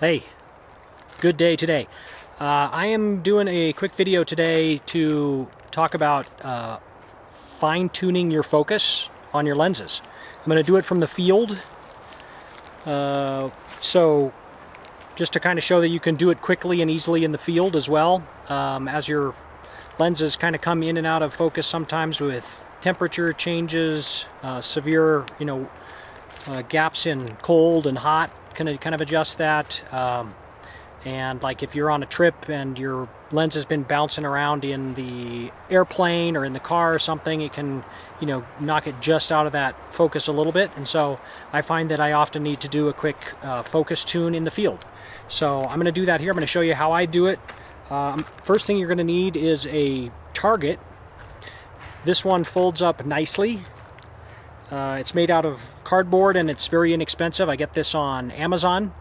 Hey, good day today. I am doing a quick video today to talk about fine-tuning your focus on your lenses. I'm going to do it from the field, so just to kind of show that you can do it quickly and easily in the field as well, as your lenses kind of come in and out of focus sometimes with temperature changes, severe, gaps in cold and hot. Kind of adjust that, and like if you're on a trip and your lens has been bouncing around in the airplane or in the car or something, it can knock it just out of that focus a little bit. And so I find that I often need to do a quick focus tune in the field. So I'm going to do that here. I'm going to show you how I do it. First thing you're going to need is a target. This one folds up nicely. It's made out of cardboard and it's very inexpensive. I get this on Amazon.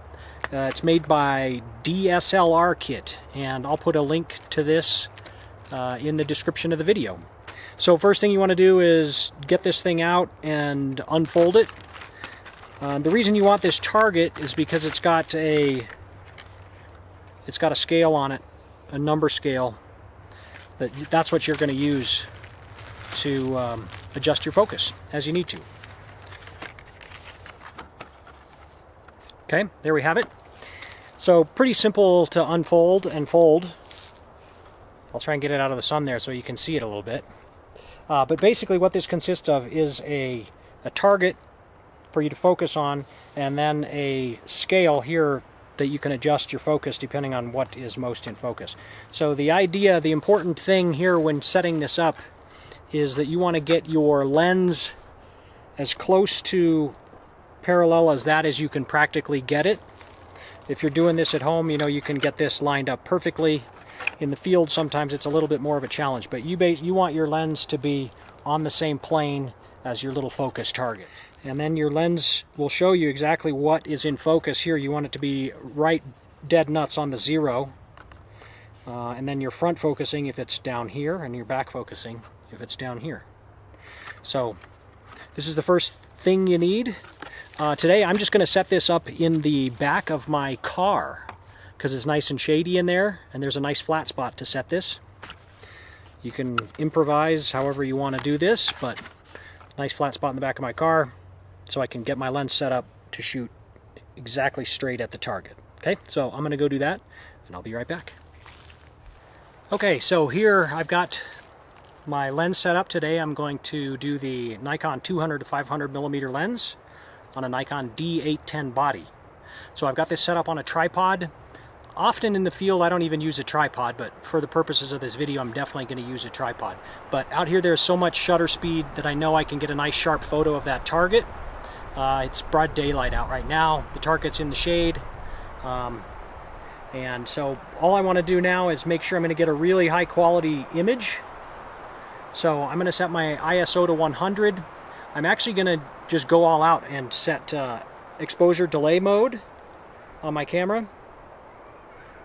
It's made by DSLR Kit, and I'll put a link to this in the description of the video. So first thing you want to do is get this thing out and unfold it. The reason you want this target is because it's got a scale on it, a number scale. That's what you're going to use to adjust your focus as you need to. Okay, there we have it. So pretty simple to unfold and fold. I'll try and get it out of the sun there so you can see it a little bit. But basically what this consists of is a target for you to focus on, and then a scale here that you can adjust your focus depending on what is most in focus. So the important thing here when setting this up is that you want to get your lens as close to parallel as you can practically get it. If you're doing this at home, you can get this lined up perfectly. In the field, sometimes it's a little bit more of a challenge, but you want your lens to be on the same plane as your little focus target. And then your lens will show you exactly what is in focus here. You want it to be right dead nuts on the 0. And then you're front focusing if it's down here, and you're back focusing if it's down here. So this is the first thing you need. Today I'm just going to set this up in the back of my car because it's nice and shady in there, and there's a nice flat spot to set this. You can improvise however you want to do this, but nice flat spot in the back of my car so I can get my lens set up to shoot exactly straight at the target. Okay, so I'm going to go do that and I'll be right back. Okay, so here I've got my lens set up. Today I'm going to do the Nikon 200 to 500 millimeter lens on a Nikon D810 body. So I've got this set up on a tripod. Often in the field I don't even use a tripod, but for the purposes of this video I'm definitely going to use a tripod. But out here there's so much shutter speed that I know I can get a nice sharp photo of that target. It's broad daylight out right now. The target's in the shade. And so all I want to do now is make sure I'm going to get a really high quality image. So I'm going to set my ISO to 100. I'm actually going to just go all out and set exposure delay mode on my camera,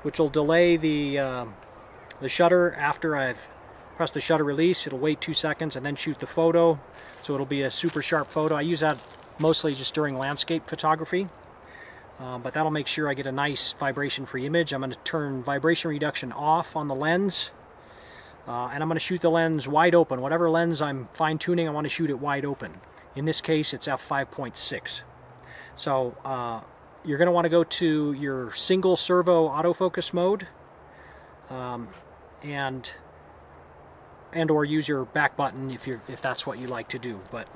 which will delay the shutter after I've pressed the shutter release. It'll wait 2 seconds and then shoot the photo, so it'll be a super sharp photo. I use that mostly just during landscape photography, but that'll make sure I get a nice vibration-free image. I'm going to turn vibration reduction off on the lens. And I'm going to shoot the lens wide open. Whatever lens I'm fine-tuning, I want to shoot it wide open. In this case, it's f5.6. So you're going to want to go to your single servo autofocus mode, and or use your back button if that's what you like to do. But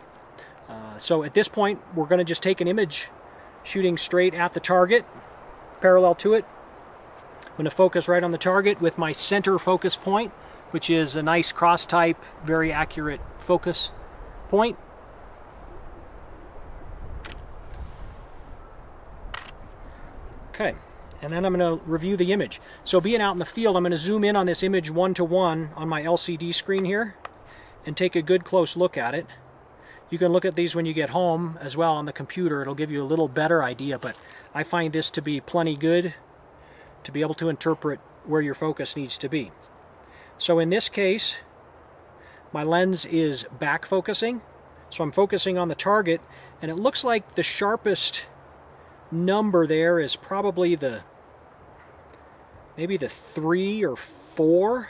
so at this point, we're going to just take an image shooting straight at the target, parallel to it. I'm going to focus right on the target with my center focus point, which is a nice cross-type, very accurate focus point. Okay, and then I'm going to review the image. So being out in the field, I'm going to zoom in on this image 1:1 on my LCD screen here and take a good close look at it. You can look at these when you get home as well on the computer. It'll give you a little better idea, but I find this to be plenty good to be able to interpret where your focus needs to be. So in this case, my lens is back focusing, so I'm focusing on the target, and it looks like the sharpest number there is probably maybe the 3 or 4.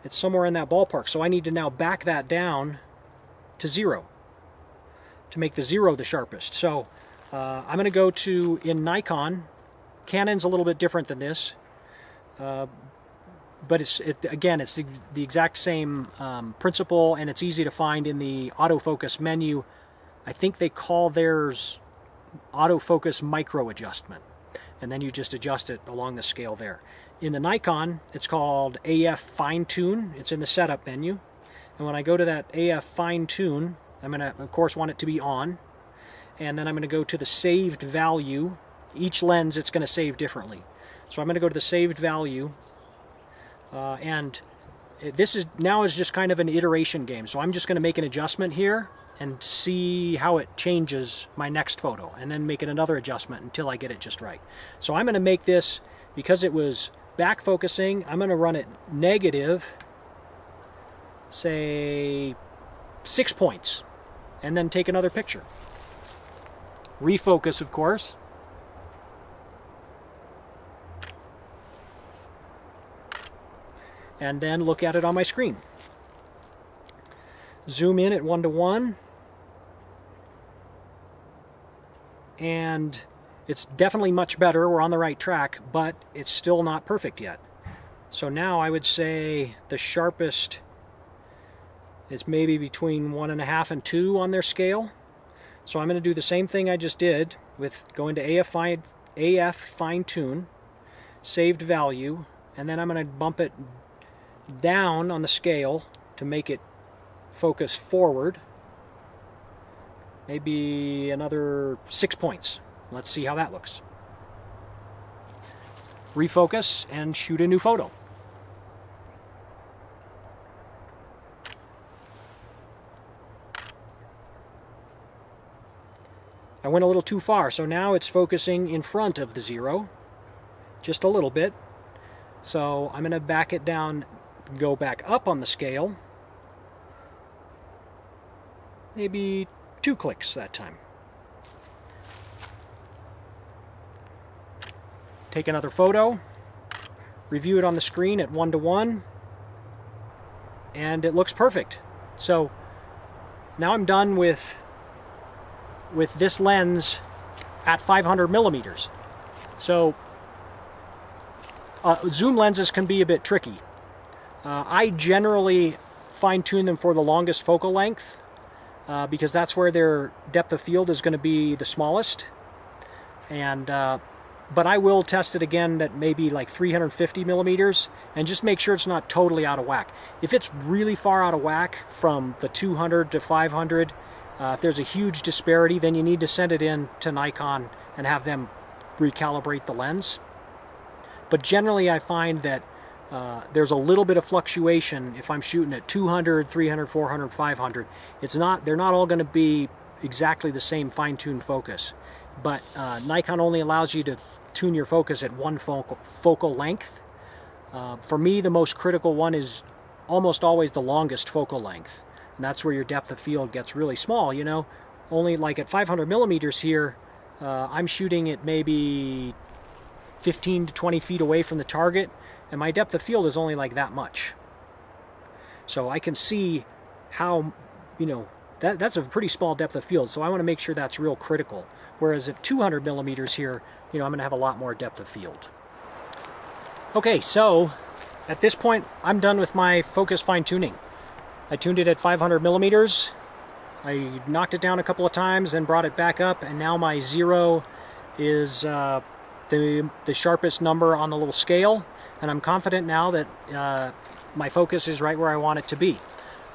It's somewhere in that ballpark. So I need to now back that down to 0 to make the 0 the sharpest. So I'm going to go to, in Nikon, Canon's a little bit different than this, but again, it's the exact same principle, and it's easy to find in the autofocus menu. I think they call theirs autofocus microadjustment, and then you just adjust it along the scale there. In the Nikon, it's called AF Fine Tune. It's in the setup menu, and when I go to that AF Fine Tune, I'm going to, of course, want it to be on, and then I'm going to go to the saved value. Each lens, it's going to save differently. So I'm going to go to the saved value, and this is just kind of an iteration game. So I'm just going to make an adjustment here and see how it changes my next photo, and then make it another adjustment until I get it just right. So I'm going to make this, because it was back focusing, I'm going to run it negative, say 6 points, and then take another picture. Refocus, of course. And then look at it on my screen. Zoom in at 1:1. And it's definitely much better. We're on the right track, but it's still not perfect yet. So now I would say the sharpest is maybe between 1.5 and 2 on their scale. So I'm going to do the same thing I just did with going to AF Fine Tune, saved value, and then I'm going to bump it down on the scale to make it focus forward. Maybe another 6 points. Let's see how that looks. Refocus and shoot a new photo. I went a little too far, so now it's focusing in front of the 0, just a little bit. So I'm going to back it down, go back up on the scale, maybe 2 clicks that time. Take another photo, review it on the screen at 1:1, and it looks perfect. So now I'm done with this lens at 500 millimeters. So zoom lenses can be a bit tricky. I generally fine-tune them for the longest focal length because that's where their depth of field is going to be the smallest. And but I will test it again at maybe like 350 millimeters and just make sure it's not totally out of whack. If it's really far out of whack from the 200 to 500, if there's a huge disparity, then you need to send it in to Nikon and have them recalibrate the lens. But generally I find that there's a little bit of fluctuation if I'm shooting at 200, 300, 400, 500. They're not all going to be exactly the same fine-tuned focus. But Nikon only allows you to tune your focus at one focal length. For me, the most critical one is almost always the longest focal length. And that's where your depth of field gets really small, you know. Only like at 500 millimeters here, I'm shooting at maybe 15 to 20 feet away from the target, and my depth of field is only like that much. So I can see how, you know, that's a pretty small depth of field, so I want to make sure that's real critical. Whereas at 200 millimeters here, you know, I'm going to have a lot more depth of field. Okay, so at this point, I'm done with my focus fine-tuning. I tuned it at 500 millimeters. I knocked it down a couple of times and brought it back up, and now my 0 is the sharpest number on the little scale, and I'm confident now that my focus is right where I want it to be.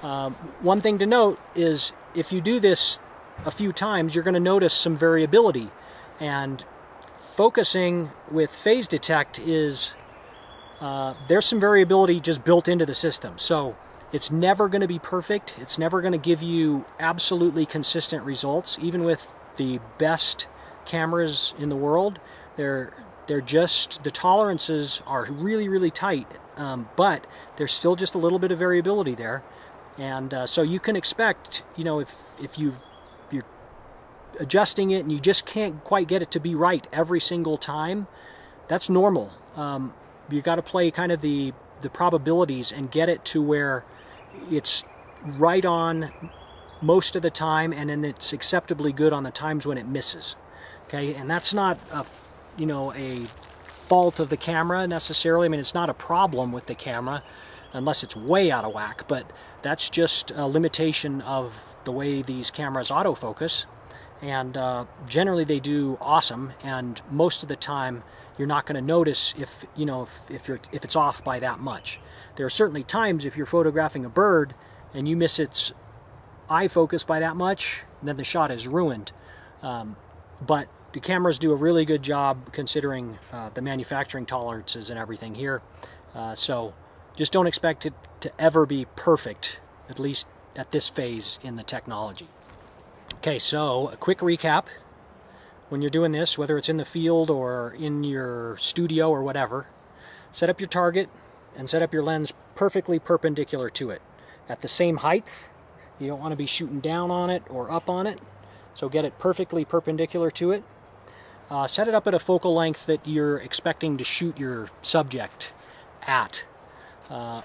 One thing to note is if you do this a few times, you're going to notice some variability, and focusing with phase detect is there's some variability just built into the system. So it's never going to be perfect. It's never going to give you absolutely consistent results. Even with the best cameras in the world, they're just, the tolerances are really, really tight, but there's still just a little bit of variability there. And so you can expect, you know, if you're adjusting it and you just can't quite get it to be right every single time, that's normal. You got to play kind of the probabilities and get it to where it's right on most of the time, and then it's acceptably good on the times when it misses. Okay, and that's not a fault of the camera necessarily. I mean, it's not a problem with the camera unless it's way out of whack, but that's just a limitation of the way these cameras autofocus. And generally they do awesome, and most of the time you're not going to notice if it's off by that much. There are certainly times if you're photographing a bird and you miss its eye focus by that much, then the shot is ruined. But the cameras do a really good job considering the manufacturing tolerances and everything here. So just don't expect it to ever be perfect, at least at this phase in the technology. Okay, so a quick recap. When you're doing this, whether it's in the field or in your studio or whatever, set up your target and set up your lens perfectly perpendicular to it. At the same height. You don't want to be shooting down on it or up on it, so get it perfectly perpendicular to it. Set it up at a focal length that you're expecting to shoot your subject at,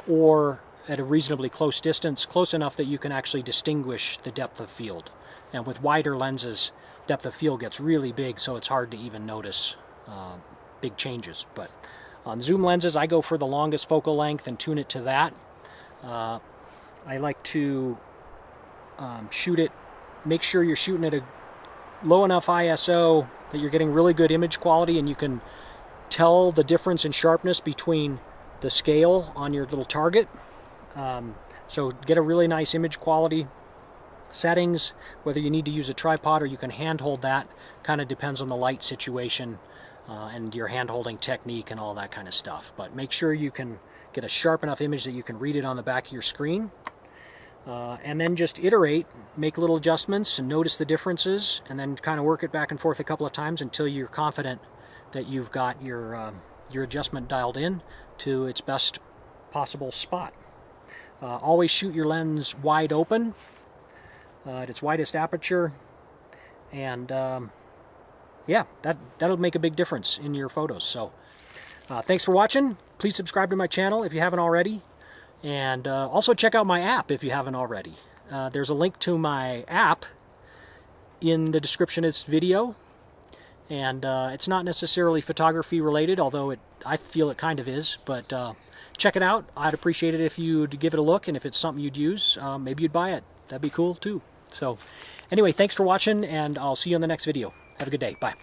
or at a reasonably close distance, close enough that you can actually distinguish the depth of field. And with wider lenses, depth of field gets really big, so it's hard to even notice big changes. But on zoom lenses, I go for the longest focal length and tune it to that. I like to shoot it, make sure you're shooting at a low enough ISO that you're getting really good image quality, and you can tell the difference in sharpness between the scale on your little target. So get a really nice image quality. Settings, whether you need to use a tripod or you can handhold that, kind of depends on the light situation and your hand-holding technique and all that kind of stuff. But make sure you can get a sharp enough image that you can read it on the back of your screen. And then just iterate, make little adjustments and notice the differences, and then kind of work it back and forth a couple of times until you're confident that you've got your adjustment dialed in to its best possible spot. Always shoot your lens wide open at its widest aperture, and yeah, that'll make a big difference in your photos. So thanks for watching. Please subscribe to my channel if you haven't already. And also check out my app if you haven't already. There's a link to my app in the description of this video. And it's not necessarily photography related, although I feel it kind of is. But check it out. I'd appreciate it if you'd give it a look. And if it's something you'd use, maybe you'd buy it. That'd be cool too. So anyway, thanks for watching, and I'll see you in the next video. Have a good day. Bye.